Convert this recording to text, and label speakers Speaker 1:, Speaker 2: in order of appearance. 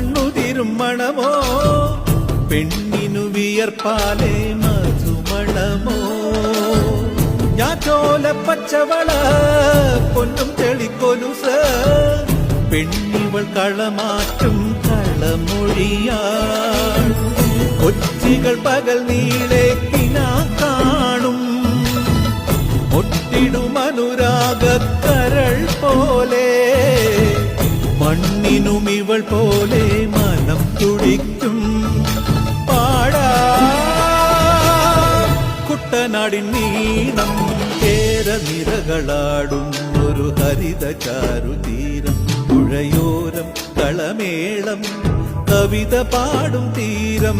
Speaker 1: മണ്ണുതിരും മണമോ പെണ്ണിനു വിയർപ്പാലേ മധുമണമോ ഞാറ്റോല പച്ചവള പൊന്നും തെളിക്കൊലുസ് പെണ്ണിവൾ കളമാറ്റും കളമൊഴിയാ കൊച്ചികൾ പകൽ നീളെ കിനാ കാണും ഒട്ടിടും അനുരാഗക്കരൾ പോലെ മണ്ണിനും ഇവൾ പോലെ മനം തുടിക്കും പാടാ കുട്ടനാടിൻ നീളം കേര നിരകളാടും ഒരു ഹരിത ചാരുതീരം പുഴയോരം കളമേളം കവിത പാടും തീരം